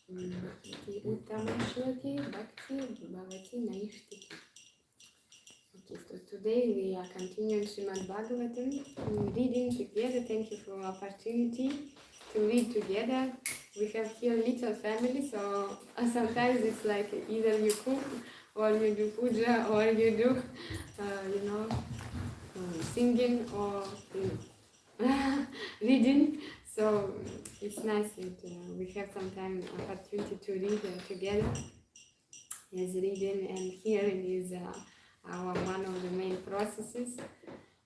Bhakti Uttamashloki Bhakti Bhavati Naishtiki. Okay, so today we are continuing Srimad Bhagavatam, reading together. Thank you for the opportunity to read together. We have here little family, so sometimes it's like either you cook or you do puja or you do, singing or reading. So it's nice that we have some time opportunity to read together. Yes, reading and hearing is one of the main processes.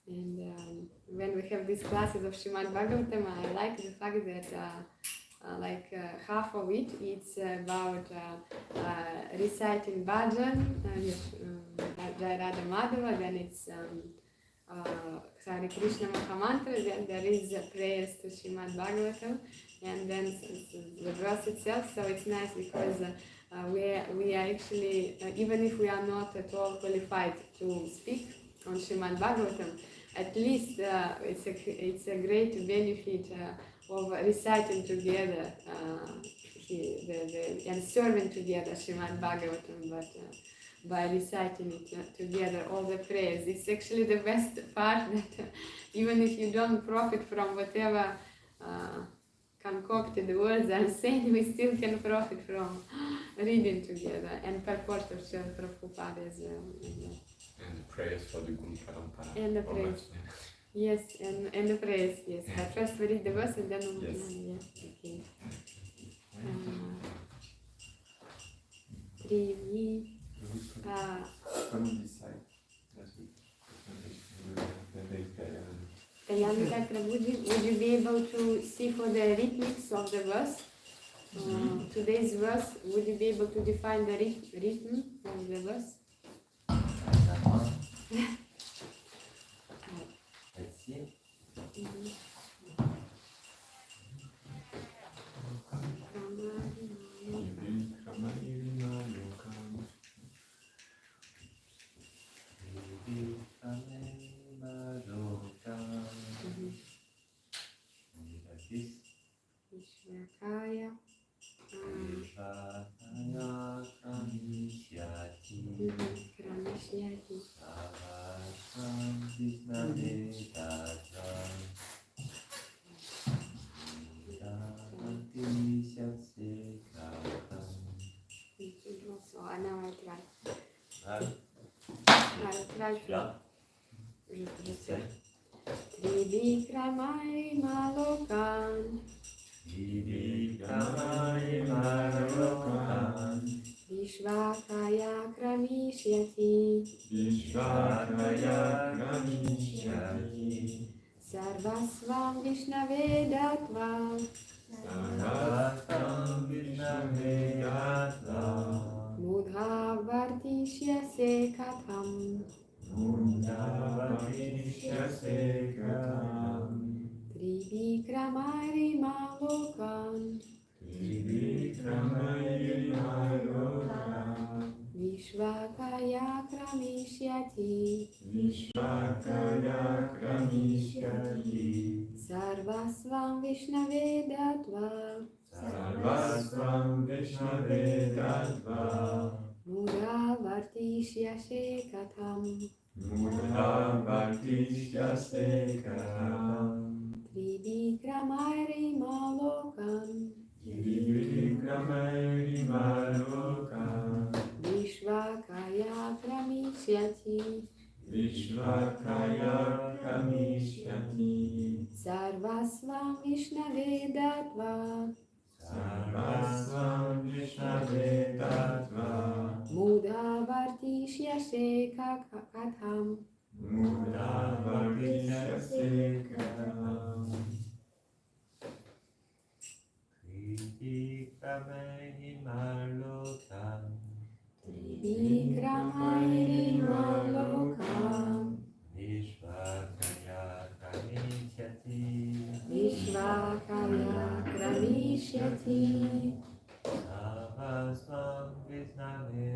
And when we have these classes of Srimad Bhagavatam, I like the fact that half of it it's about reciting bhajan, Jai Radha Madhava, then it's Hare Krishna Mahamantra, then there is prayers to Srimad Bhagavatam, and then the verse itself. So it's nice because we are actually, even if we are not at all qualified to speak on Srimad Bhagavatam, at least it's a great benefit of reciting together and serving together Srimad Bhagavatam, but by reciting it together, all the prayers. It's actually the best part that even if you don't profit from whatever concocted words are said, we still can profit from reading together and purport of Srila Prabhupada as well. And the prayers for the Guru Parampara. And the prayers. Yes, and the prayers, yes. But first we read the verse and then yes. Okay. Trivi. From this side. Would you be able to see for the rhythmics of the verse? Today's verse, would you be able to define the rhythm of the verse? Let's see. Vishvakaya Kranishyati So now I try. Trivikramai Malokan Vishvakaya Kramishyati Sarvasvam Vishnave Dattva Mudha Vartishyase Katham Trivikramai Malokan Vishvakaya Kramishyati Sarvasvam Vishnave Dattva Mudha Vartishyase Katham Trivikramai Malokan Vishvakaya Kramishyati Sarvasvam Vishnave Dattva Mudha Vartishyase Katham Trivikramai Malokan Vishvakaya Kramishyati Sarvasvam Vishnave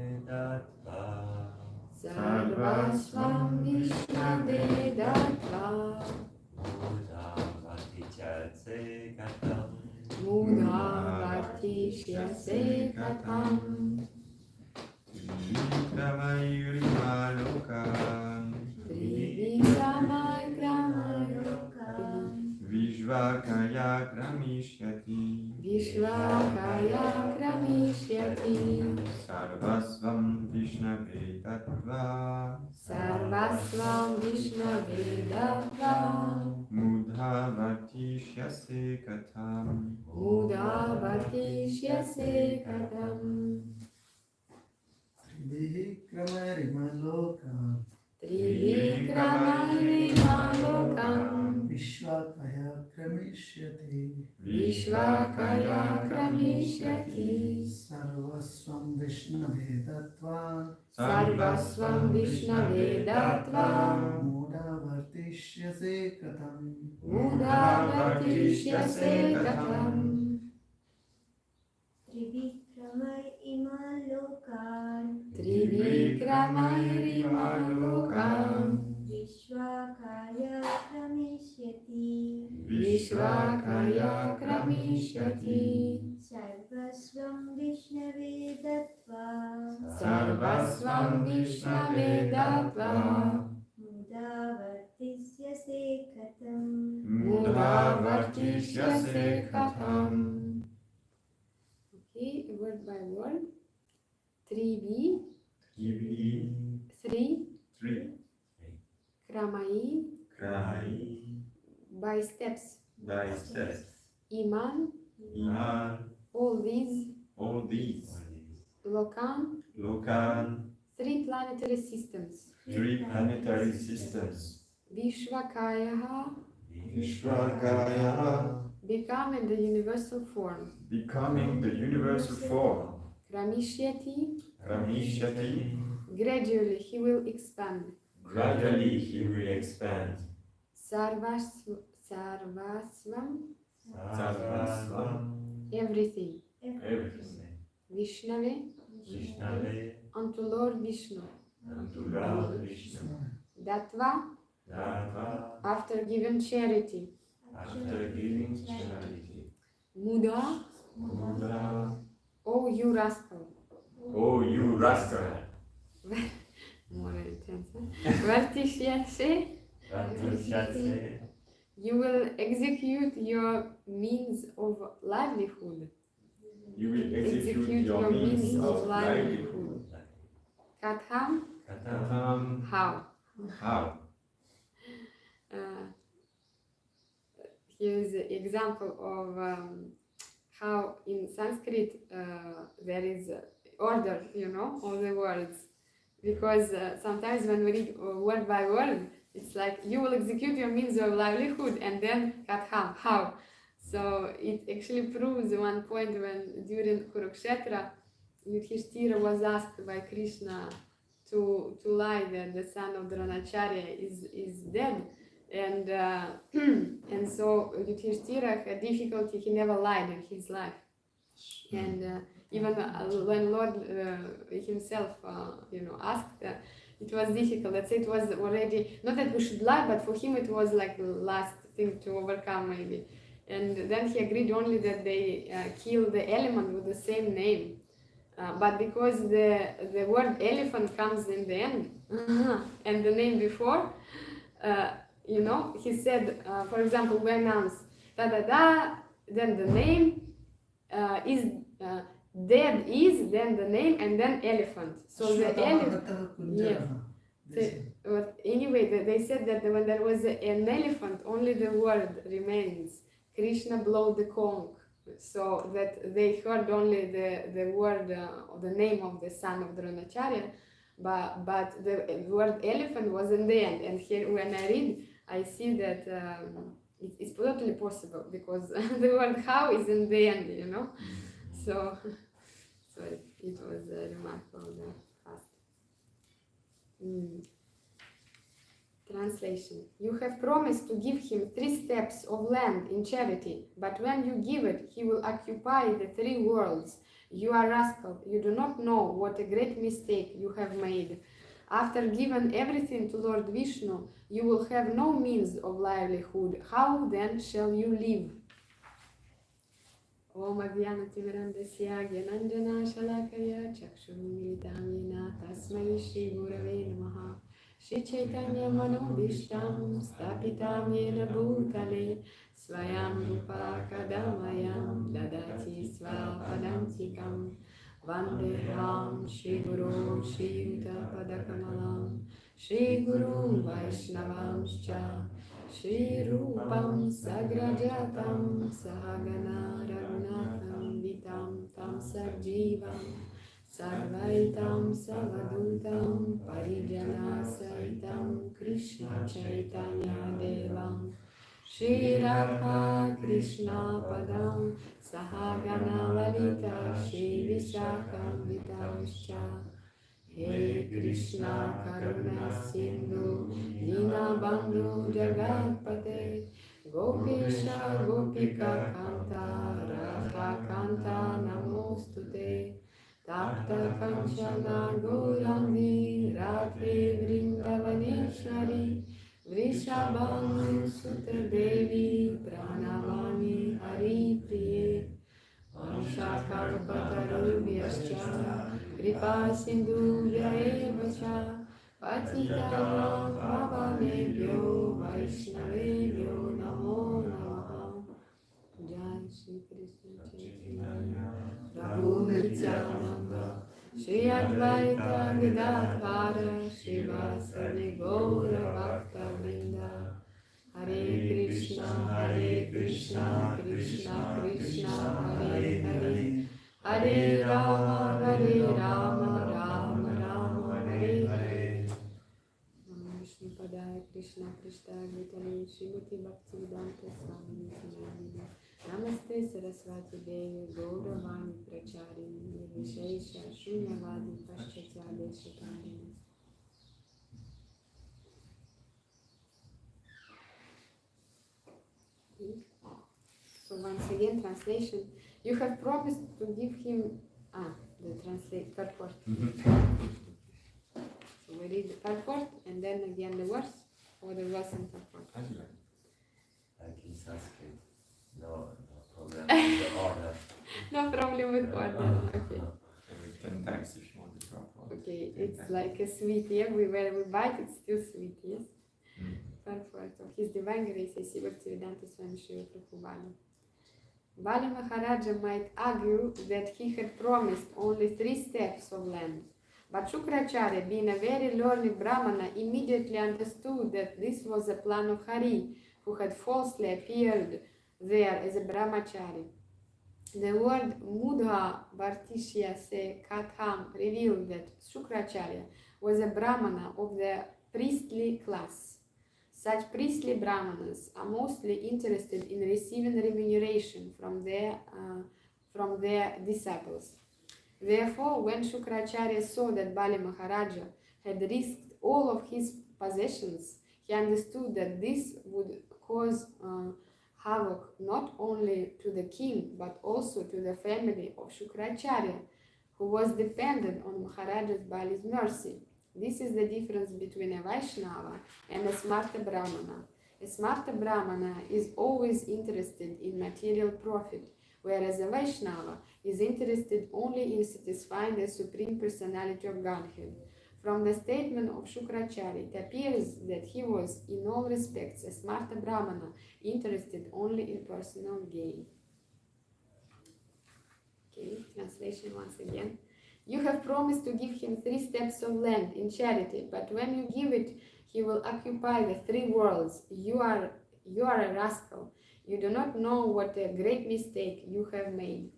Dattva Mudha Vartishyase Vartishyase katam. Trivikramayurimalokam Trivikramay kramayokam. Vishvakaya kramishyati Vishvakaya kramishyati. Sarvasvam Vishnave Tattva Sarvasvam Vishnave dattva. Mudha Vartishyase Katam Muda vartishyase katam. Trivikramayurimalokam Trivikramayurimalokam. Vishvakaya kramishyati Vishvakaya kramishyati. Sarvasvam Vishnave dattva Sarvasvam Vishnave dattva. Muda vartishyase katam Muda vartishyase katam. Trivikramay imalokan Trivikramayurimalokam. Vishvakaya kramishyati Vishvakaya kramishyati. Sarvasvam Vishnave dattva Sarvasvam Vishnave dattva. Muda vartisyase katam Muda vartishyase katam. Okay, word by word. Trivi, three, kramai, by steps. Iman, all these, Lokan, three planetary systems. Three planetary systems. Vishvakayaha, Vishvakaya become the universal form. becoming the universal form. Kramishyati, Ramishyati, gradually he will expand. gradually he will expand. Sarvasvam, Sarvasvam, everything. everything. Vishnave, Vishnave, unto Lord Vishnu. unto Lord Vishnu. Dattva, Dava, after giving charity. after giving charity. Muda, Buddha, oh you rascal. oh you rascal. More intense. Vartishyase, Vartishyase, you will execute your means of livelihood. you will execute your means of livelihood. Katham, Katham, how? how? Here's an example of how in Sanskrit there is order, of the words. Because sometimes when we read word by word, it's like you will execute your means of livelihood and then katham, how. So it actually proves one point when during Kurukshetra, Yudhishthira was asked by Krishna to lie that the son of Dronacharya is dead. And and so Yudhishthira had difficulty, he never lied in his life. And even when Lord himself, asked, it was difficult. Let's say it was already, not that we should lie, but for him it was like the last thing to overcome maybe. And then he agreed only that they kill the elephant with the same name. But because the word elephant comes in the end, and the name before, he said, for example, we announce da-da-da, then the name is dead is, then the name, and then elephant. So the elephant, yes. But anyway, they said that when there was an elephant, only the word remains. Krishna blew the conch, so that they heard only the word, the name of the son of Dronacharya, but the word elephant was in the end. And here, when I read, I see that it's totally possible because the word how is in the end, So it was remarkable fast. Translation. You have promised to give him 3 steps of land in charity, but when you give it, he will occupy the 3 worlds. You are rascal. You do not know what a great mistake you have made. After giving everything to Lord Vishnu, you will have no means of livelihood. How then shall you live? Om Agyanatimirandasya Gyananjana Shalakaya Chakshurumilitam Yena Tasmai Shri Gurave Namaha Shri Chaitanya Manobishtam Stapitam Yena Bhutale Swayam Rupa Kadamayam Dadati Svapadantikam Vandeham Shri Guru Shri Yuta Padakamalam Shri Guru Vaishnavamscha Shri Rupam Sagrajatam Sahagana Raghunatham Vitam Tam Sarjivam Sarvaitam Savadutam Parijana Saitam Krishna Chaitanya Devam Shri Radha Krishna Padam Sahagana Lalita Shri Vishakam Vitamscha He Krishna Karuna Sindhu Dinabandhu Jagatpate Gopesha Gopika Kanta Radha Kanta Namostute Tapta Kanchana Gaurandi Radhe Vrindavaneshwari Vrishabhanu Sutta Devi Pranavami Hari Priye Vanshakalpatarubhyascha Kripa Sindhubhya eva cha Patitanam Pavanebhyo Vaishnavebhyo Namo Namaha Jai Shri Krishna Chaitanya Prabhu Nityananda Shri Advaita Gadadhara Srivasadi Gaura Bhakta Vrinda Hare Krishna Krishna Krishna Hare Hare Hare Rama Rama Rama Hare Hare Namo Vishnu Padaya Krishna Krishna Gitale Srimati Bhaktivedanta Swami Nityananda Namaste Saraswati Devi Gauravani Pracharini Nirvishesha Shunyavadi Paschatya Deshakarini. So once again, translation. You have promised to give him the translate purport. So we read the purport and then again the verse, or the verse and purport. Like in Sanskrit. No problem with the order. No problem with order. Okay. Every 10 times if you want the purport. Okay, it's like a sweet. Everywhere we bite, it's still sweet. Yes. Purport of His Divine Grace, A.C. Bhaktivedanta Swami Srila Prabhupada. Bali Maharaja might argue that he had promised only 3 steps of land, but Shukracharya, being a very learned Brahmana, immediately understood that this was a plan of Hari, who had falsely appeared there as a brahmachari. The word Mudha Vartishya Se Katham revealed that Shukracharya was a Brahmana of the priestly class. Such priestly brahmanas are mostly interested in receiving remuneration from their disciples. Therefore, when Shukracharya saw that Bali Maharaja had risked all of his possessions, he understood that this would cause havoc not only to the king but also to the family of Shukracharya, who was dependent on Maharaja's Bali's mercy. This is the difference between a Vaishnava and a Smarta Brahmana. A Smarta Brahmana is always interested in material profit, whereas a Vaishnava is interested only in satisfying the Supreme Personality of Godhead. From the statement of Shukracharya, it appears that he was, in all respects, a Smarta Brahmana, interested only in personal gain. Okay, translation once again. You have promised to give him 3 steps of land in charity, but when you give it, he will occupy the 3 worlds. You are a rascal. You do not know what a great mistake you have made.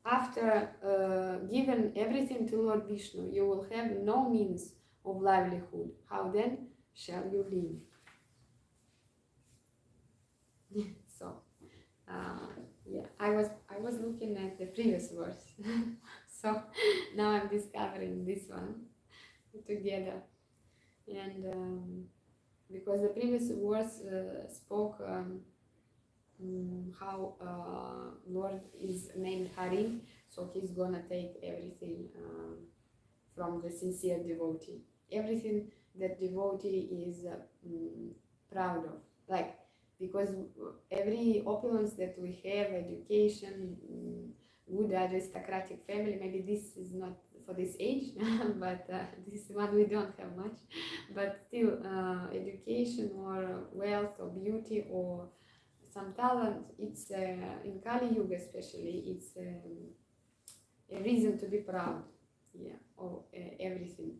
After giving everything to Lord Vishnu, you will have no means of livelihood. How then shall you live? So, yeah, I was looking at the previous verse. So now I'm discovering this one together, and because the previous verse spoke how Lord is named Hari, so he's gonna take everything from the sincere devotee, everything that devotee is proud of. Like because every opulence that we have, education, good aristocratic family, maybe this is not for this age, but this one we don't have much, but still education or wealth or beauty or some talent, it's in Kali Yuga especially, it's a reason to be proud, yeah, of everything.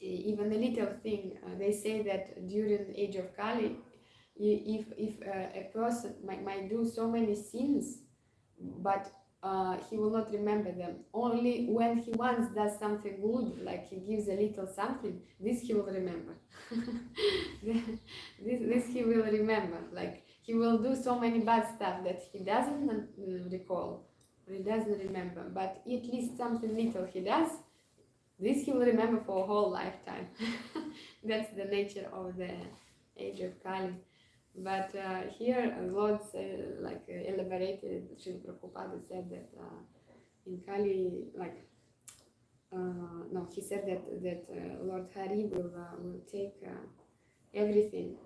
Even a little thing, they say that during the age of Kali, if a person might do so many sins, but he will not remember them. Only when he once does something good, like he gives a little something, this he will remember. this he will remember. Like he will do so many bad stuff that he doesn't recall, or he doesn't remember. But at least something little he does, this he will remember for a whole lifetime. That's the nature of the age of Kali. But here, Lord elaborated, Srila Prabhupada said that in Kali, no, he said that Lord Hari will take everything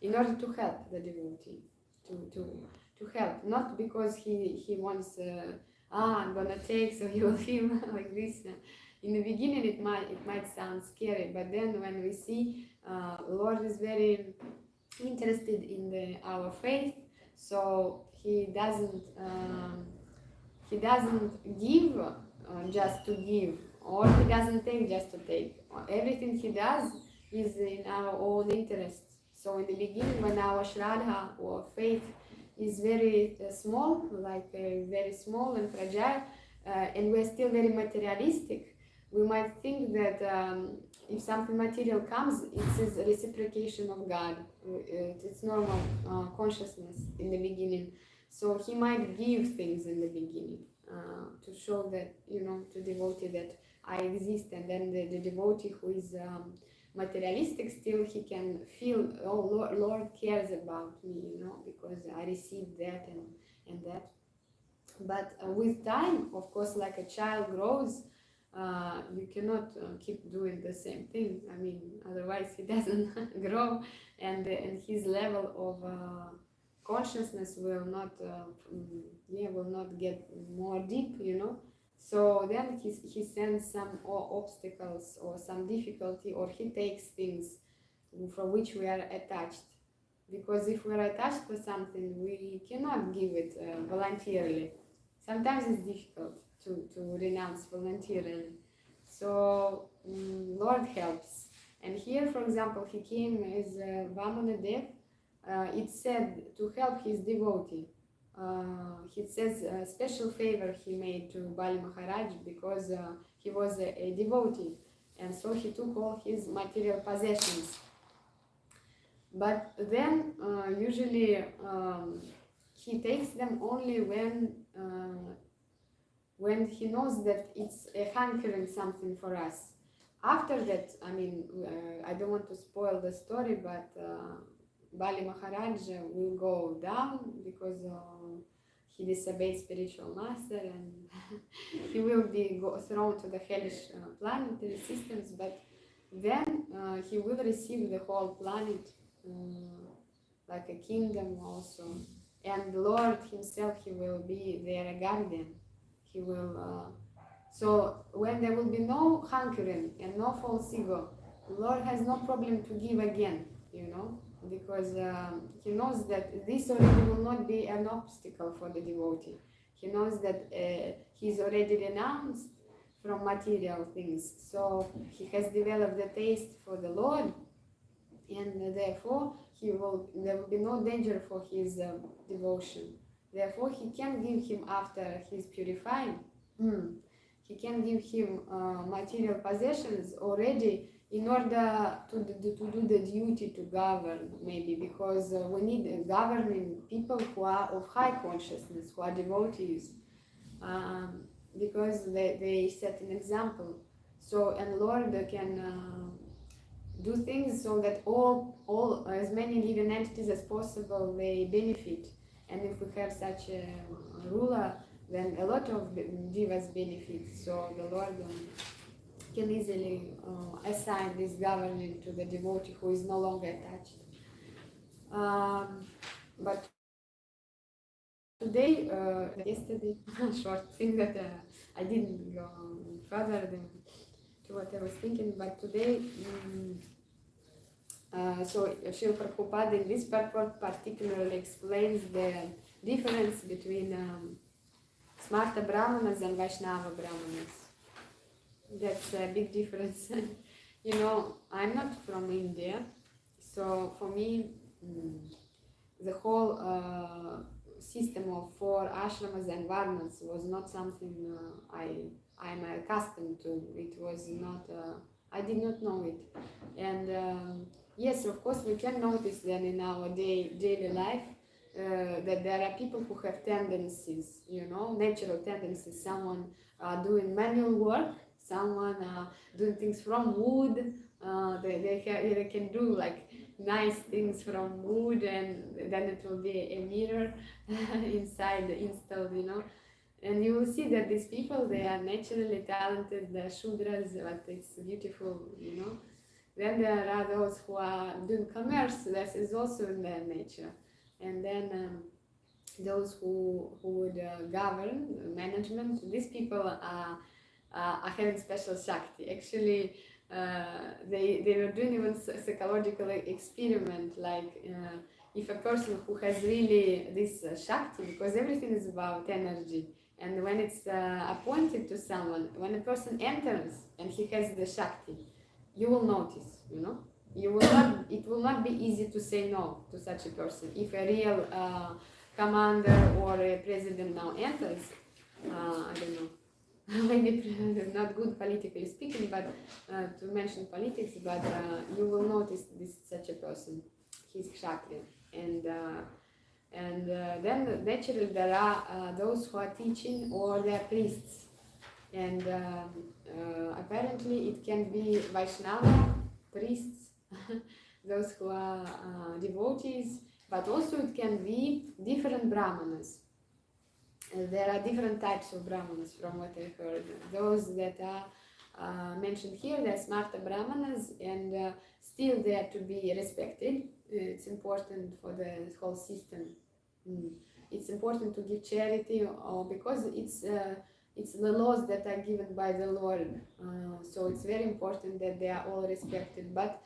in order to help the devotee, to help, not because he wants, I'm gonna take, so you will feel like this. In the beginning, it might sound scary, but then when we see Lord is very interested in our faith, so he doesn't give just to give, or he doesn't take just to take. Everything he does is in our own interest. So in the beginning, when our shraddha or faith is very small, very small and fragile, and we're still very materialistic, we might think that if something material comes, it's a reciprocation of God. It's normal consciousness in the beginning. So he might give things in the beginning to show that, to devotee that I exist. And then the devotee who is materialistic, still he can feel, oh, Lord cares about me, because I received that and that. But with time, of course, like a child grows, you cannot keep doing the same thing. I mean, otherwise he doesn't grow, and his level of consciousness will not get more deep, So then he sends some obstacles or some difficulty, or he takes things from which we are attached. Because if we are attached to something, we cannot give it voluntarily. Sometimes it's difficult to renounce voluntarily. So Lord helps. And here, for example, he came as Vamana Dev. It's said to help his devotee. He says a special favor he made to Bali Maharaj because he was a devotee. And so he took all his material possessions. But then usually he takes them only when he knows that it's a hankering something for us. After that, I mean, I don't want to spoil the story, but Bali Maharaj will go down because he disobeyed spiritual master, and he will be thrown to the hellish planetary systems, but then he will receive the whole planet like a kingdom also. And the Lord himself, he will be their guardian. He will, so when there will be no hankering and no false ego, the Lord has no problem to give again, because he knows that this already will not be an obstacle for the devotee. He knows that he's already renounced from material things, so he has developed the taste for the Lord, and therefore there will be no danger for his devotion. Therefore, he can give him, after he's purified, he can give him material possessions already in order to do the duty to govern, maybe, because we need governing people who are of high consciousness, who are devotees, because they set an example. So, and Lord can do things so that all as many living entities as possible, they benefit. And if we have such a ruler, then a lot of jivas benefit. So the Lord can easily assign this governing to the devotee who is no longer attached. But today, yesterday, short thing that I didn't go further than to what I was thinking, but today, so Srila Prabhupada in this purport particularly explains the difference between Smarta Brahmanas and Vaishnava Brahmanas. That's a big difference. You know, I'm not from India, so for me, the whole system of four ashramas and varnas was not something I'm accustomed to. It was not, I did not know it. And yes, of course, we can notice then in our daily life that there are people who have tendencies, you know, natural tendencies. Someone doing manual work, someone doing things from wood. They can do like nice things from wood, and then it will be a mirror inside installed, you know. And you will see that these people, they are naturally talented, they're Shudras, but it's beautiful, you know. Then there are those who are doing commerce, that is also in their nature. And then those who would govern management, these people are having special Shakti. Actually, they were doing even psychological experiment, like if a person who has really this Shakti, because everything is about energy, and when it's appointed to someone, when a person enters and he has the Shakti, you will notice, you know, you will not, it will not be easy to say no to such a person. If a real commander or a president now enters, I don't know, maybe not good politically speaking, but to mention politics, but you will notice this such a person, his Shakti. And then naturally there are those who are teaching or they are priests. And apparently it can be Vaishnava priests, those who are devotees, but also it can be different Brahmanas. There are different types of Brahmanas from what I heard. Those that are mentioned here, they are Smarta Brahmanas, and still they are to be respected. It's important for the whole system. It's important to give charity, because it's the laws that are given by the Lord. So it's very important that they are all respected. But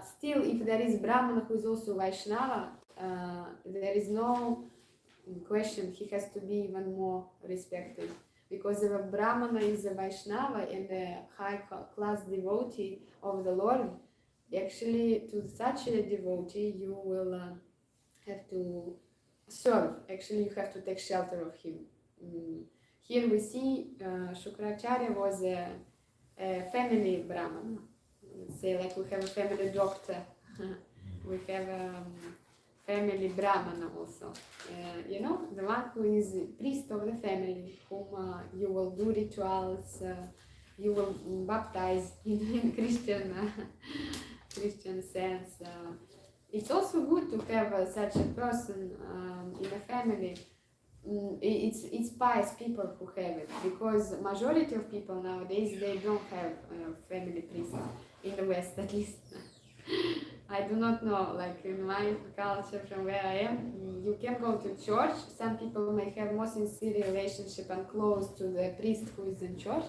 still, if there is Brahmana who is also Vaishnava, there is no question, he has to be even more respected. Because if a Brahmana is a Vaishnava and a high class devotee of the Lord, actually to such a devotee you will have to serve. Actually, you have to take shelter of him. Here we see Shukracharya was a family Brahmana. Let's say like we have a family doctor. We have a family Brahmana also. You know, the one who is priest of the family, whom you will do rituals, you will baptize in Christian sense. It's also good to have such a person in a family. It's pious people who have it, because majority of people nowadays, they don't have family priests in the West, at least. I do not know, like in my culture from where I am, you can go to church. Some people may have more sincere relationship and close to the priest who is in church,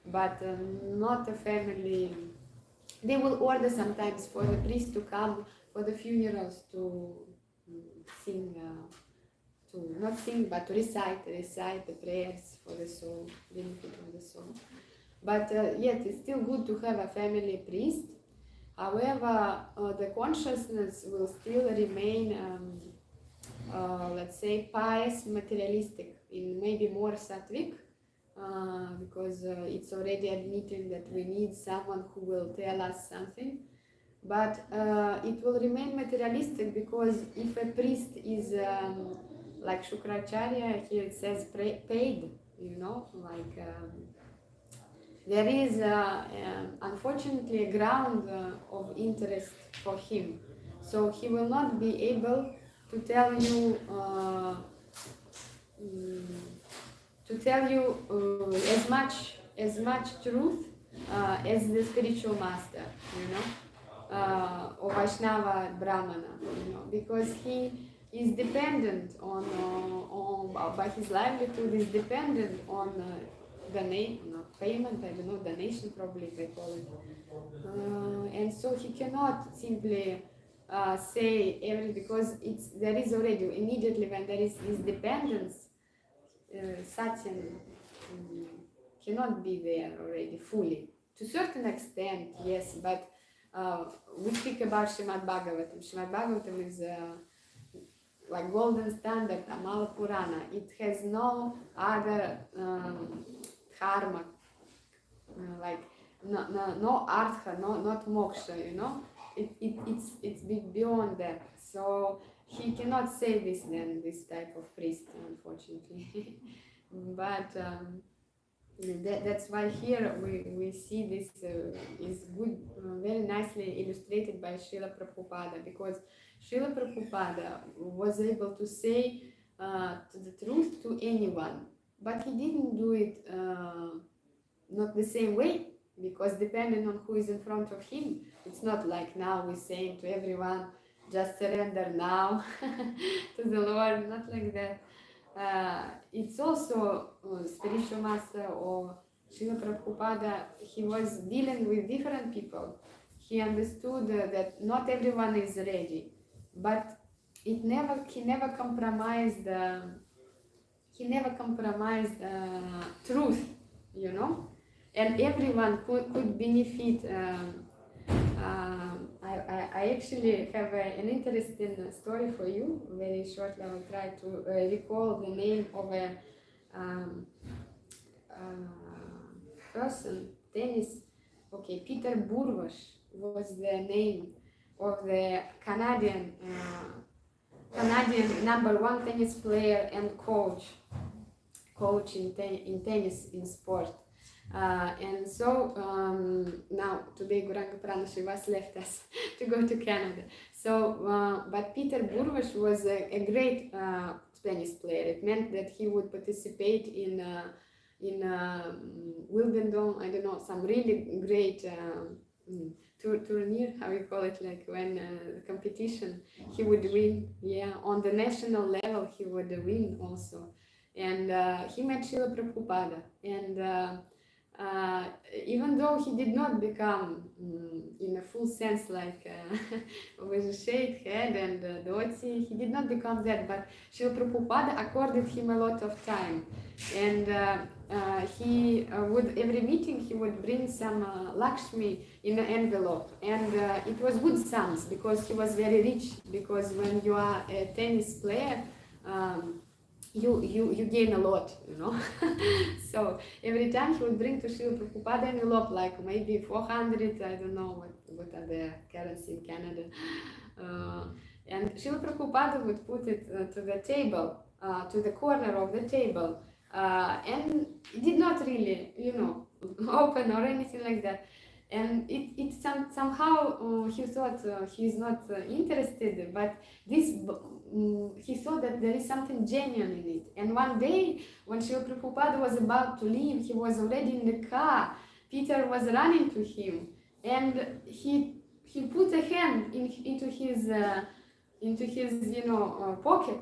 but not a family. They will order sometimes for the priest to come for the funerals to sing, to not sing, but to recite the prayers for the soul, benefit of the soul. But yet it's still good to have a family priest. However, the consciousness will still remain, let's say, pious, materialistic, in maybe more sattvic, because it's already admitted that we need someone who will tell us something. But it will remain materialistic, because if a priest is like Shukracharya, here it says paid, you know, like there is unfortunately a ground of interest for him. So he will not be able to tell you as much truth as the spiritual master, you know. or Vaishnava Brahmana, because he is dependent on by his livelihood is dependent on payment, I don't know, donation probably they call it. And so he cannot simply say because there is already immediately when there is this dependence, Satyan cannot be there already fully. To a certain extent, yes, but we speak about Srimad Bhagavatam. Srimad Bhagavatam is like golden standard, Amala Purana. It has no other dharma, like no artha, not moksha, it's beyond that. So he cannot say this type of priest, unfortunately. But that's why here we see this is good, very nicely illustrated by Srila Prabhupada, because Srila Prabhupada was able to say the truth to anyone, but he didn't do it not the same way, because depending on who is in front of him, it's not like now we're saying to everyone, just surrender now to the Lord, not like that. It's also spiritual master or Srila Prabhupada, he was dealing with different people. He understood that not everyone is ready, but he never compromised truth, and everyone could benefit. I actually have an interesting story for you. Very shortly, I will try to recall the name of a person, tennis. Okay, Peter Burvash was the name of the Canadian #1 tennis player and coach in tennis, in sport. And so now today Gauranga Prana Srivas left us to go to Canada. So, but Peter Burvash was a great tennis player. It meant that he would participate in Wimbledon, I don't know, some really great tournament, how you call it, like when competition, he would win. Yeah, on the national level he would win also. And he met Srila Prabhupada, and even though he did not become in a full sense like with a shaved head and dhoti, he did not become that, but Srila Prabhupada accorded him a lot of time, and he would, every meeting he would bring some Lakshmi in an envelope, and it was good sums because he was very rich, because when you are a tennis player, you gain a lot, So every time he would bring to Srila Prabhupada envelope, like maybe 400, I don't know what are the currency in Canada. And Srila Prabhupada would put it to the table, to the corner of the table, and it did not really, open or anything like that. And it somehow he thought he's not interested, but this he saw that there is something genuine in it. And one day, when Srila Prabhupada was about to leave, he was already in the car. Peter was running to him, and he put a hand into his pocket,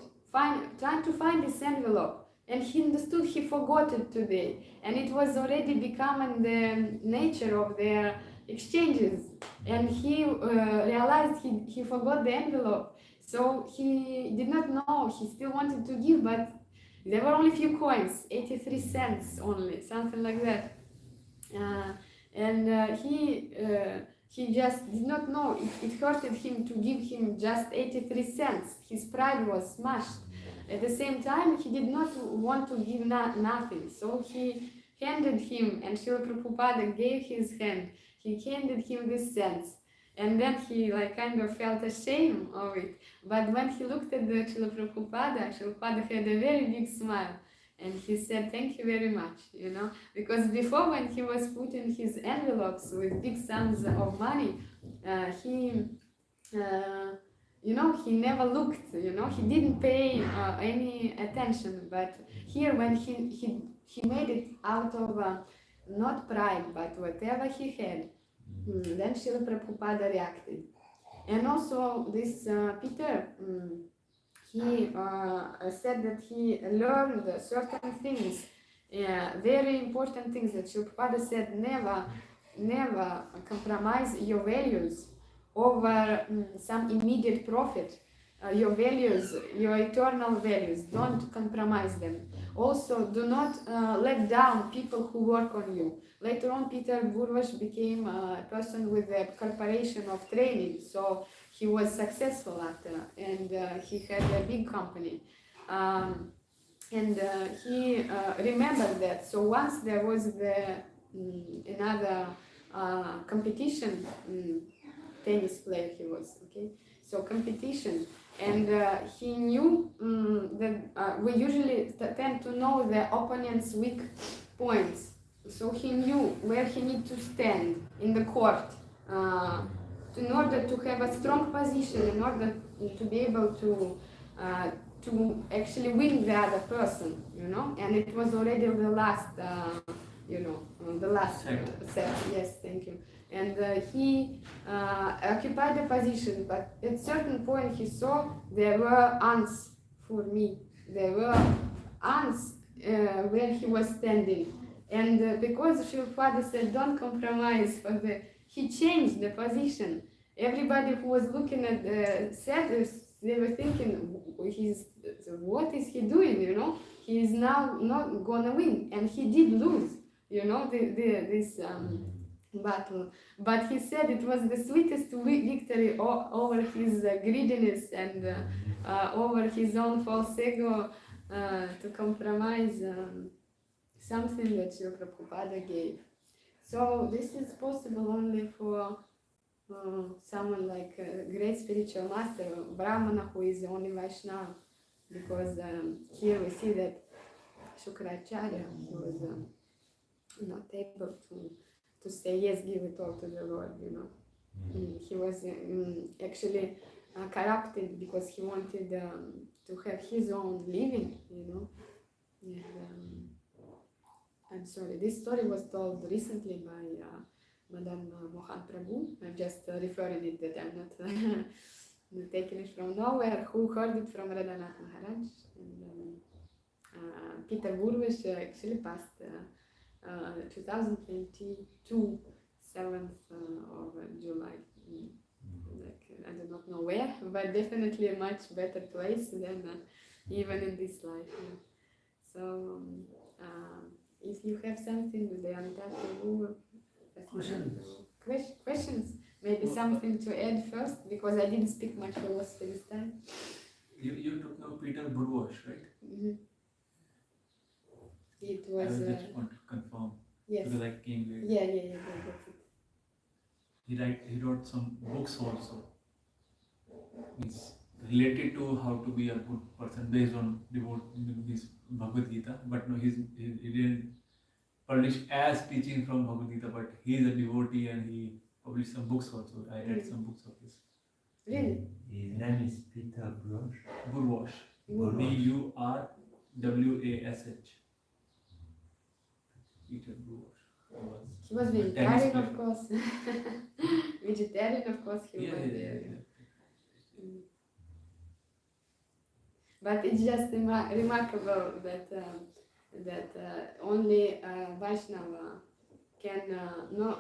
trying to find this envelope. And he understood he forgot it today, and it was already becoming the nature of their exchanges. And he realized he forgot the envelope. So he did not know, he still wanted to give, but there were only few coins, 83 cents only, something like that. And he just did not know, it hurted him to give him just 83 cents. His pride was smashed. At the same time, he did not want to give nothing. So he handed him, and Srila Prabhupada gave his hand. He handed him this cents. And then he kind of felt ashamed of it. But when he looked at the Srila Prabhupada had a very big smile. And he said, "Thank you very much," because before, when he was putting his envelopes with big sums of money, he never looked, he didn't pay any attention. But here, when he made it out of not pride, but whatever he had, Then Srila Prabhupada reacted. And also this Peter, he said that he learned certain things, very important things that Srila Prabhupada said, never compromise your values over some immediate profit. Your values, your eternal values, don't compromise them. Also, do not let down people who work on you. Later on, Peter Burvash became a person with a corporation of training, so he was successful after, and he had a big company. And he remembered that. So once there was another competition, tennis player he was, okay? So competition. And he knew that we usually tend to know the opponent's weak points. So he knew where he needed to stand in the court in order to have a strong position, in order to be able to actually win the other person, you know. And it was already the last, the last set. Yes, thank you. And he occupied the position, but at certain point he saw there were ants for me. There were ants where he was standing. And because Srila Father said, don't compromise he changed the position. Everybody who was looking at the set, they were thinking, what is he doing, you know? He is now not gonna win. And he did lose, you know, this battle. But he said it was the sweetest victory over his greediness and over his own false ego to compromise something that Srila Prabhupada gave. So this is possible only for someone like a great spiritual master, Brahmana, who is only Vaishnava, because here we see that Shukracharya was not able to say yes, give it all to the Lord, you know. He was actually corrupted because he wanted to have his own living, you know. And, I'm sorry, this story was told recently by Madame Mohan Prabhu. I'm just referring it, that I'm not taking it from nowhere. Who heard it from Radhanath Maharaj? And Peter Burvish actually passed 2022, 7th of July. I do not know where, but definitely a much better place than even in this life. So, if you have something with the Ananta questions, maybe something to add first, because I didn't speak much philosophy this time. You took now Peter Burvash, right? Mm-hmm. It was. I just want to confirm. Yes. Because I came late. Yeah, that's it. He wrote some books also. It's related to how to be a good person based on this Bhagavad Gita, but no, he didn't publish as teaching from Bhagavad Gita, but he is a devotee and he published some books also. I read some books of his. Really? His name is Peter Burvash. Burvash. Burwash. Peter Burvash. He was vegetarian, of course. Vegetarian, of course, he was. But it's just remarkable that only Vaishnava can not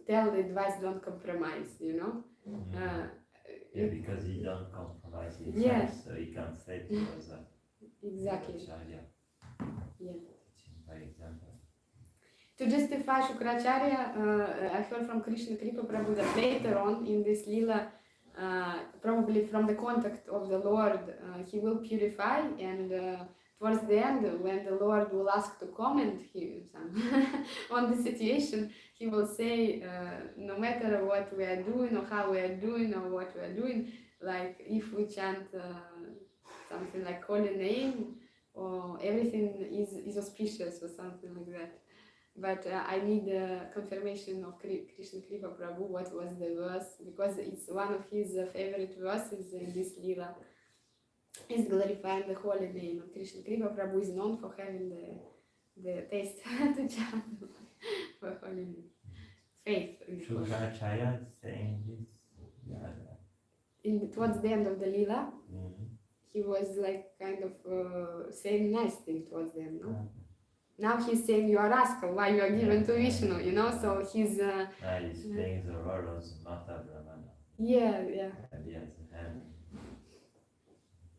tell the advice, don't compromise, you know. Yeah, because he don't compromise himself, yes. So he can't say to us that. Exactly. Yeah. By example. To justify Shukracharya, I heard from Krishna Kripa Prabhu that later on in this lila, probably from the contact of the Lord, he will purify, and towards the end, when the Lord will ask to comment on the situation, he will say, no matter what we are doing or how we are doing or what we are doing, like if we chant something like holy name, or everything is auspicious or something like that. But I need a confirmation of Krishna Kripa Prabhu, what was the verse, because it's one of his favorite verses in this lila. Is glorifying the holy name. And Krishna Kripa Prabhu is known for having the taste to chant for holy name. faith. Shukracharya saying this. Yeah. Towards the end of the Lila, Mhm. he was like kind of saying nice thing towards them, no? Mhm. Now he's saying you are rascal, why you are given to Vishnu, you know? So he's He's playing the role of Mata Brahmana. yeah. And he has a hand.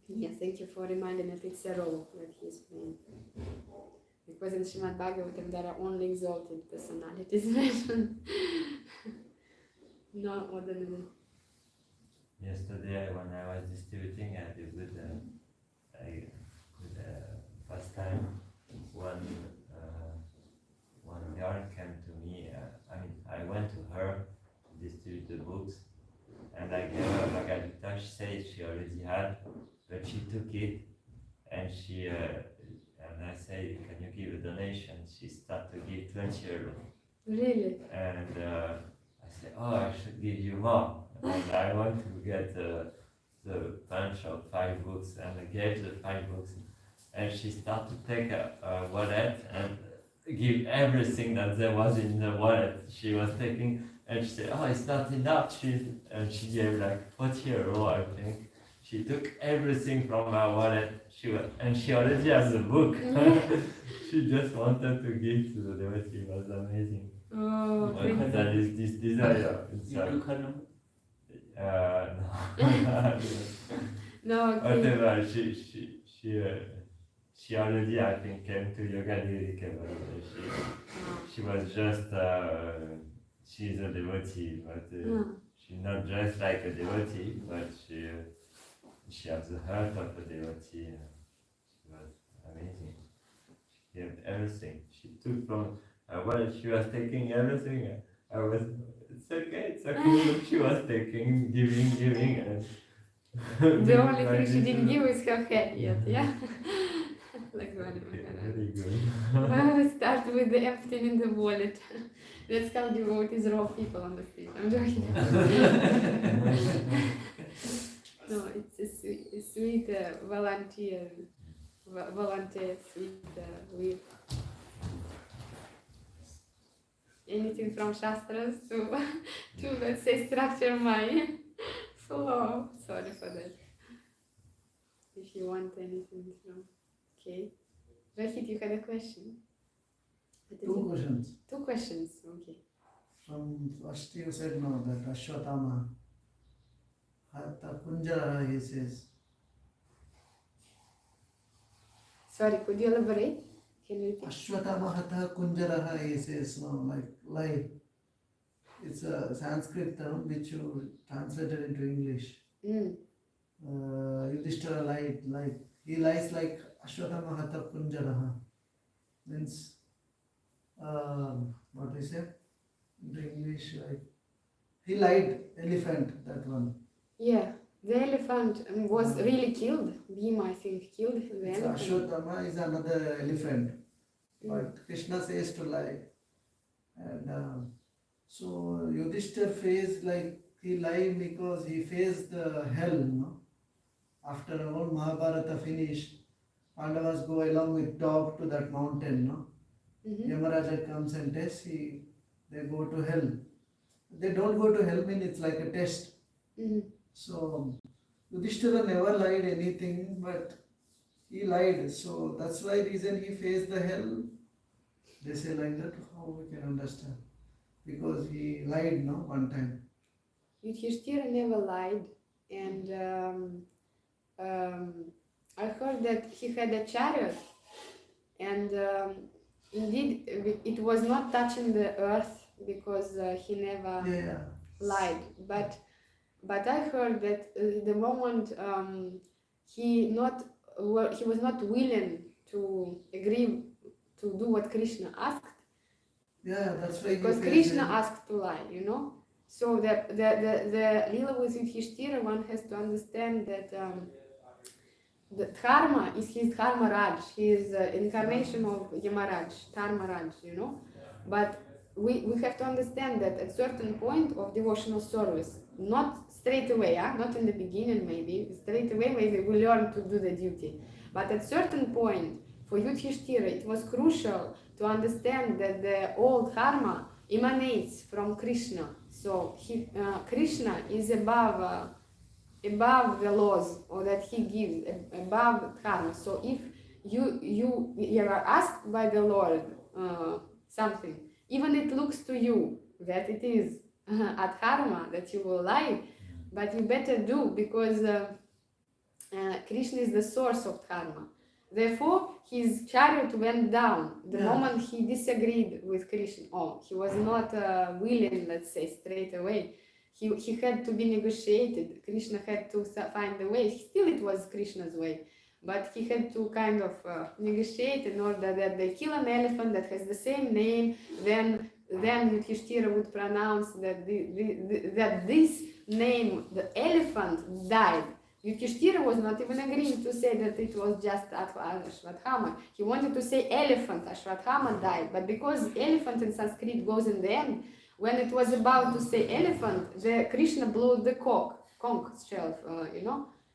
Yeah, thank you for reminding that it's a role that he's playing. Because in Srimad Bhagavatam there are only exalted personalities mentioned. No ordinary. Yesterday, when I was distributing, I did with first time one girl came to me. I went to her to distribute the books, and I gave her Bhagavad Gita. She said she already had, but she took it, and and I said, "Can you give a donation?" She started to give 20 euro. Really? And I said, "Oh, I should give you more." And I want to get the bunch of 5 books, and I gave the 5 books. And she started to take a wallet and give everything that there was in the wallet. She was taking, and she said, "Oh, it's not enough." And she gave like 40 euro, I think. She took everything from her wallet. And she already has a book. She just wanted to give to the devotee. It was amazing. Oh, But that is this desire. You took her number? No. no, okay. Whatever. She already, I think, came to Yoga Nirika. She was just she's a devotee, but she's not just like a devotee, but she has the heart of a devotee. She was amazing. She gave everything. She took from well, she was taking everything. I was, it's okay. She was taking, giving, and The only thing she didn't give is her head yet, yeah? Like one. Very good. Well, start with the emptying the wallet. That's how devotees rob people on the street. I'm joking. No, it's a sweet volunteer, sweet with anything from Shastras to let's say structure my flow. Sorry for that. If you want anything from, okay. Rahit, you had a question? What is 2 it? questions. 2 questions, okay. From first you said no, that Ashwatthama, Hatha Kunjara, he says. Sorry, could you elaborate? Can you repeat? Ashwatthama Hatha Kunjaraha, he says, no, like light. It's a Sanskrit term which you translated into English. Yudhishthira light, like he lies like Ashwatthama Hatha Kunjaraha. Means, what we say? In English, like he lied elephant, that one. Yeah, the elephant was really killed. Bhima, I think, killed the It's elephant. Ashwatthama is another elephant, but Krishna says to lie. And so Yudhishthir faced, like he lied because he faced the hell, no? After all Mahabharata finished, Pandavas go along with dog to that mountain, no? Yamaraja comes and tests, they go to hell. They don't go to hell, mean it's like a test. So Yudhishthira never lied anything, but he lied. So that's why reason he faced the hell. They say like that, how we can understand? Because he lied, no, one time. Yudhishthira never lied, and I heard that he had a chariot, and indeed it was not touching the earth because he never lied. But I heard that the moment he was not willing to agree to do what Krishna asked. Yeah, that's why. Because Krishna asked to lie, you know. So the Lila with Yudhishthira, one has to understand that the Dharma is his Dharma Raj. He is incarnation of Yamaraj, Dharma Raj, you know. But we have to understand that at certain point of devotional service, not straight away, not in the beginning maybe, straight away maybe we learn to do the duty. But at certain point, for Yudhishthira, it was crucial to understand that the old Dharma emanates from Krishna. So Krishna is above the laws or that he gives, above karma. So if you are asked by the Lord something, even it looks to you that it is adharma, that you will lie, but you better do, because Krishna is the source of karma. Therefore, his chariot went down the moment he disagreed with Krishna. Oh, he was not willing, let's say, straight away. He had to be negotiated. Krishna had to find a way. Still, it was Krishna's way. But he had to kind of negotiate in order that they kill an elephant that has the same name. Then Yudhishthira would pronounce that that this name, the elephant, died. Yudhishthira was not even agreeing to say that it was just Ashwatthama. He wanted to say elephant, Ashwatthama died. But because elephant in Sanskrit goes in the end, when it was about to say elephant, Krishna blew the conch shell,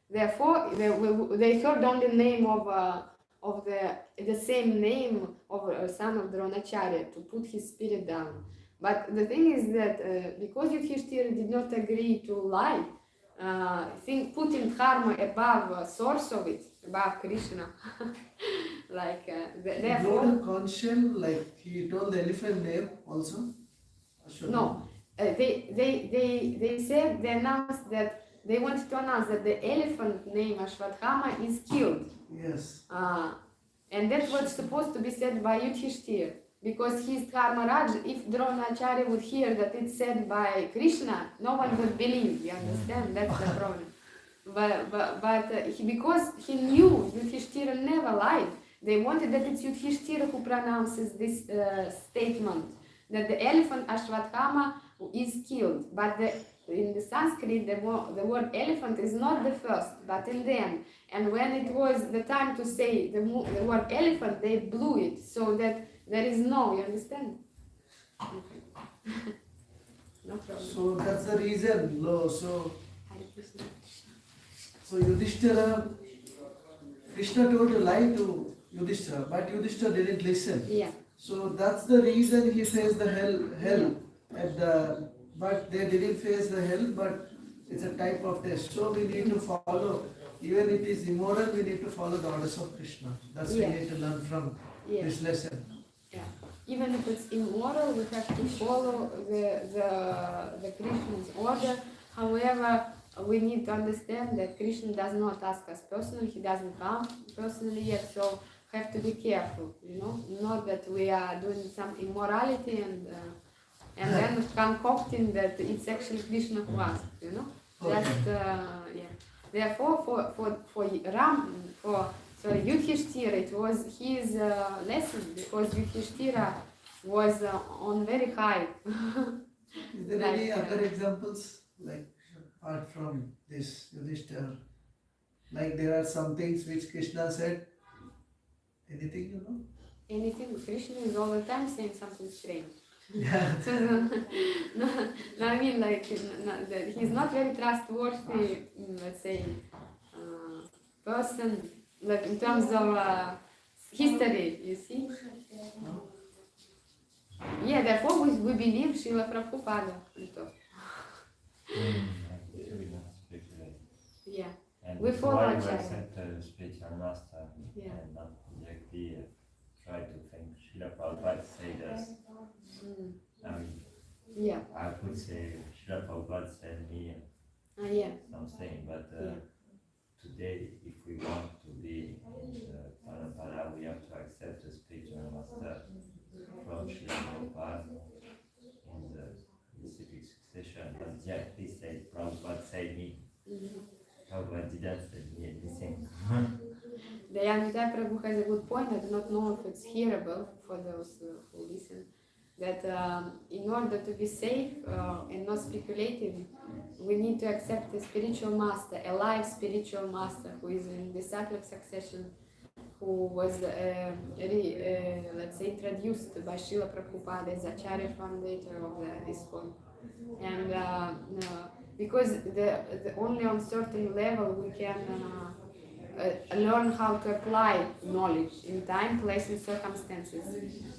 Therefore, they heard only the name of the same name of son of Dronacharya to put his spirit down. But the thing is that because Yudhishthira did not agree to lie, putting karma above source of it, above Krishna, therefore. He wrote a conch shell, like he told the elephant name also. No, they said, they announced that they wanted to announce that the elephant named Ashwatthama is killed. Yes. And that was supposed to be said by Yudhishthira, because his Dharma Raj, if Dronacharya would hear that it's said by Krishna, no one would believe, you understand? That's the problem. Because he knew Yudhishthira never lied, they wanted that it's Yudhishthira who pronounces this statement, that the elephant Ashwatthama is killed. But in the Sanskrit, the word elephant is not the first, but in the end. And when it was the time to say the word elephant, they blew it, so that there is no, you understand? Okay. No problem. So that's the reason. So Yudhishthira, Krishna told to lie to Yudhishthira, but Yudhishthira didn't listen. Yeah. So that's the reason he faced the hell but they didn't face the hell, but it's a type of test. So we need to follow, even if it is immoral, we need to follow the orders of Krishna. That's we need to learn from this lesson. Yeah. Even if it's immoral, we have to follow the Krishna's order. However, we need to understand that Krishna does not ask us personally. He doesn't come personally yet, so have to be careful. Not that we are doing some immorality and then concocting that it's actually Krishna who asked. Therefore, for Yudhishthira, it was his lesson, because Yudhishthira was on very high. Is there any other examples, like apart from this Yudhishthira? Like there are some things which Krishna said. Anything, Anything. Krishna is all the time saying something strange. Yeah. I mean, he's not very trustworthy, let's say, person, like in terms of history, you see? Yeah, therefore we believe Srila Prabhupada. Yeah. And we follow why each you other. accept a spiritual master and not directly try to think Srila Prabhupada said us. I mean, I could say Srila Prabhupada said me something, but today, if we want to be in the Parampara, we have to accept the spiritual master from Srila Prabhupada in the civic succession. But directly say Prabhupada said me. Prabhupada didn't say me anything. Dayanita Prabhu has a good point. I do not know if it's hearable for those who listen. That in order to be safe and not speculative, we need to accept a spiritual master, a live spiritual master who is in the cyclic succession, who was, let's say, introduced by Srila Prabhupada as Acharya founder of the ISKCON. And because the only on certain level we can learn how to apply knowledge in time, place, and circumstances.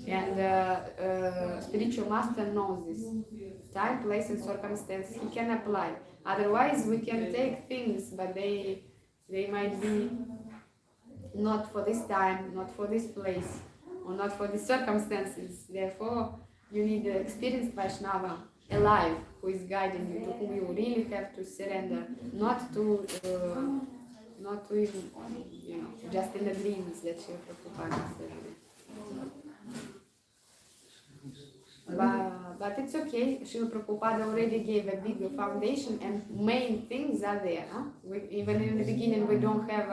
And spiritual master knows this. Time, place, and circumstances he can apply. Otherwise, we can take things, but they might be not for this time, not for this place, or not for these circumstances. Therefore, you need an experienced Vaishnava alive who is guiding you, to whom you really have to surrender, not to even, just in the dreams that Srila Prabhupada said. But it's okay. Srila Prabhupada already gave a big foundation, and main things are there. Huh? Even in the beginning, we don't have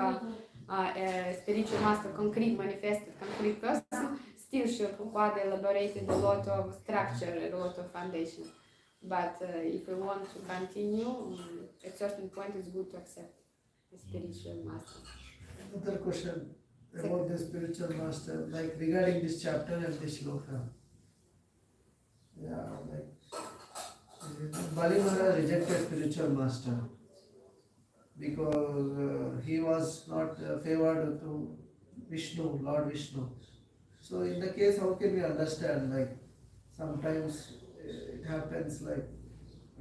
a spiritual master, concrete, manifested, concrete person. Still, Srila Prabhupada elaborated a lot of structure, a lot of foundation. But if we want to continue, at certain point, it's good to accept the spiritual master. Another question about the spiritual master, like regarding this chapter and this shloka. Yeah, like Bali Maharaj rejected spiritual master because he was not favored to Vishnu, Lord Vishnu. So in the case, how can we understand? Like sometimes it happens like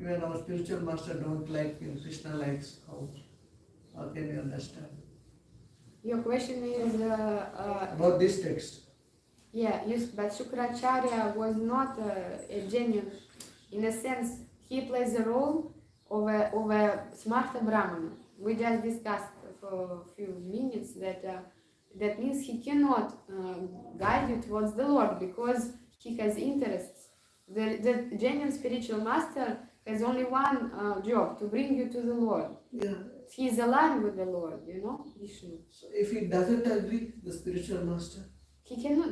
even our spiritual master don't like him, Krishna likes. How can we understand? Your question is About this text. yeah, yes, but Shukracharya was not a genuine. In a sense, he plays the role of a smarta Brahmana. We just discussed for a few minutes that that means he cannot guide you towards the Lord because he has interests. The genuine spiritual master has only one job, to bring you to the Lord. Yeah. He is aligned with the Lord, Vishnu. So if he doesn't agree, the spiritual master, He cannot.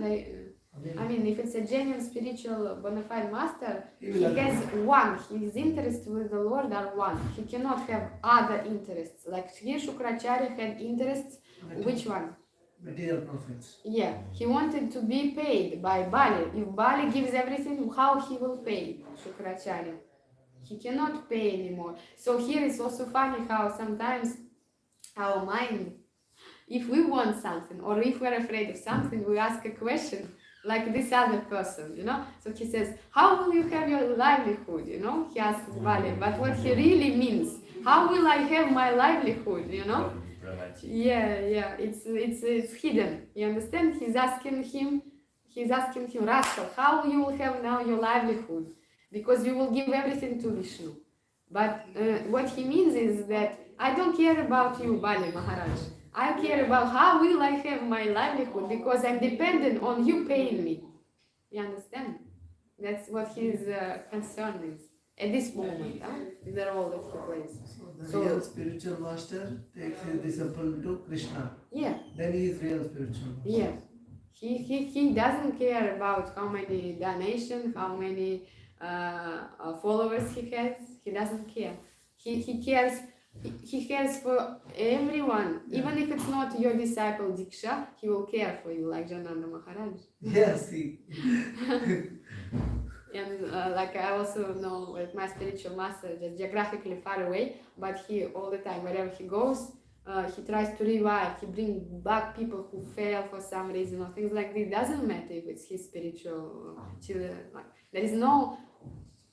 I mean, if it's a genuine spiritual bona fide master, he has one. His interests with the Lord are one. He cannot have other interests. Like here, Shukracharya had interests. Which one? Material profits. Yeah, he wanted to be paid by Bali. If Bali gives everything, how he will pay Shukracharya? He cannot pay anymore. So here it's also funny how sometimes our mind, if we want something or if we're afraid of something, we ask a question like this other person, So he says, how will you have your livelihood, He asks Bali, but what he really means, how will I have my livelihood, Yeah, it's hidden. You understand? He's asking him, rascal, how you will have now your livelihood? Because you will give everything to Vishnu. But what he means is that I don't care about you, Bali Maharaj. I care about how will I have my livelihood because I'm dependent on you paying me. You understand? That's what his concern is at this moment. These are all that he plays. So the real spiritual master takes his disciple to Krishna. Yeah. Then he is real spiritual master. Yeah. He doesn't care about how many donations, how many followers he has. He doesn't care. He cares. He cares for everyone, even if it's not your disciple Diksha, he will care for you, like Jananda Maharaj. Yes, he. And like I also know with my spiritual master, just geographically far away, but he all the time, wherever he goes, he tries to revive, he brings back people who fail for some reason or things like this. It doesn't matter if it's his spiritual children. Like, there is no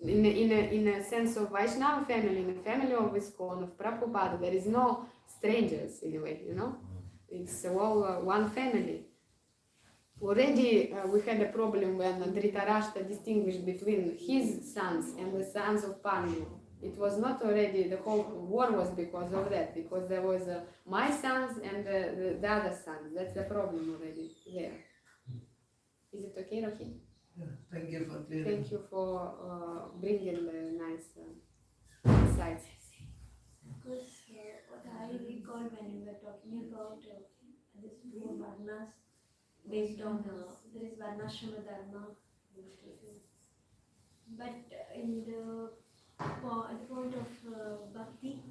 in a sense of Vaishnava family, in a family of ISKCON, of Prabhupada, there is no strangers in a way, It's all one family. Already we had a problem when Dhritarashtra distinguished between his sons and the sons of Pandu. It was not already, the whole war was because of that, because there was my sons and the other sons. That's the problem already there. Is it okay, Rohit? Yeah, thank you for clearing. Thank you for bringing the nice insights. Because what I recall when we were talking about this four varnas based on there is varnashrama dharma, but in the at the point of bhakti,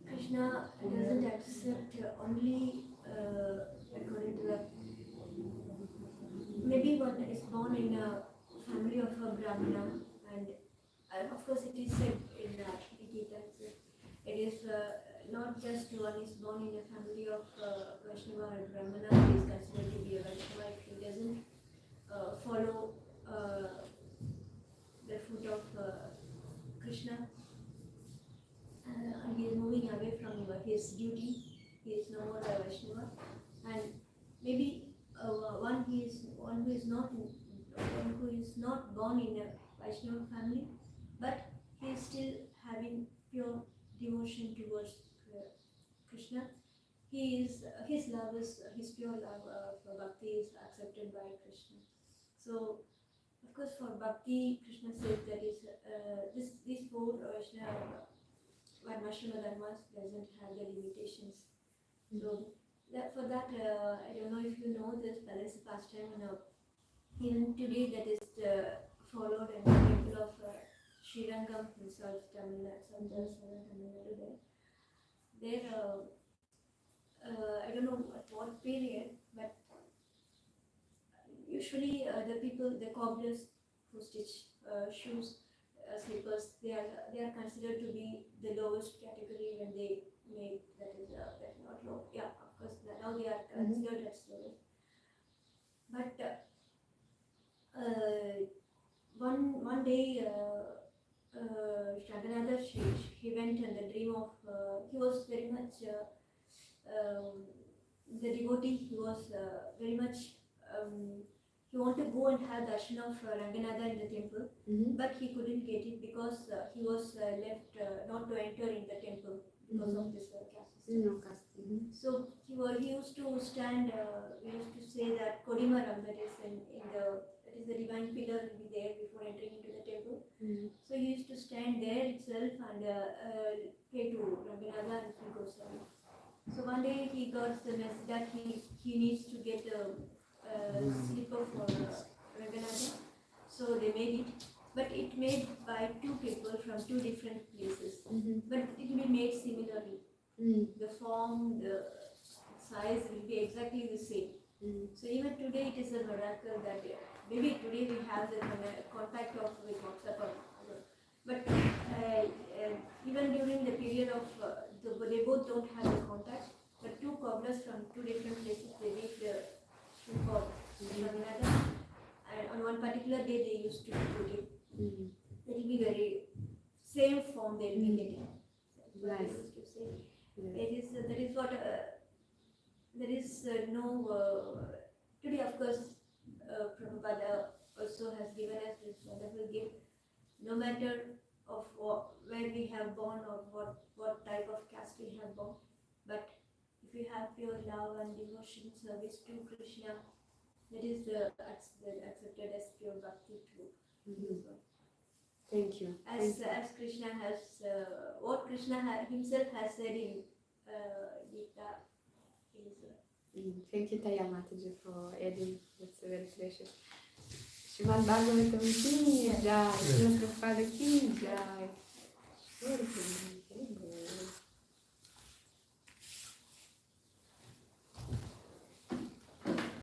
Krishna doesn't accept only according to the maybe one is born in a family of a Brahmana, and of course it is said in the Gita, it is not just one is born in a family of Vaishnava or Brahmana, he is considered to be a Vaishnava if he doesn't follow the foot of Krishna. And he is moving away from his duty. He is no more a Vaishnava. And maybe one who is not born in a Vaishnava family, but he is still having pure devotion towards Krishna. His love is his pure love for bhakti is accepted by Krishna. So, of course, for bhakti, Krishna says that is these four Vaishnava Varnashrama dharmas doesn't have the limitations. So, for that, I don't know if you know this, but it's a pastime, even today that is followed in the temple of Srirangam in South Tamil Nadu. There, I don't know at what period, but usually the cobblers who stitch shoes, slippers, they are considered to be the lowest category when they make that is not low. Yeah, of course now they are considered as lowest. But one day Shaganada he went in the dream of he was very much the devotee. He was very much he wanted to go and have darshan of Ranganatha in the temple, but he couldn't get it because he was left not to enter in the temple because of this caste system. So he used to stand. We used to say that Kodimaram, that is the divine pillar, will be there before entering into the temple. So he used to stand there itself and pray to Ranganatha and he goes away. So one day he got the message that he needs to get a slipper for Ranganatha. So they made it, but it made by two people from two different places. But it will be made similarly. The form, the size will be exactly the same. So even today it is a miracle that maybe today we have the contact of with WhatsApp or other. But even during the period of they both don't have the contact, but two cobblers from two different places they make the shoe for one another, and on one particular day they used to put it. It will be very same form they will be getting. That's what I used to say. That is what there is no today of course Prabhupada also has given us this wonderful gift. No matter of where we have born or what type of caste we have born, but if you have pure love and devotion service to Krishna, that is accepted as pure bhakti too. Thank you. As Krishna has what Krishna himself has said in Gita is. Thank you, Taya Mataji, for adding. That's very precious. Srimad Bhagavatam ki jai, Srila Prabhupada ki jai. Beautiful.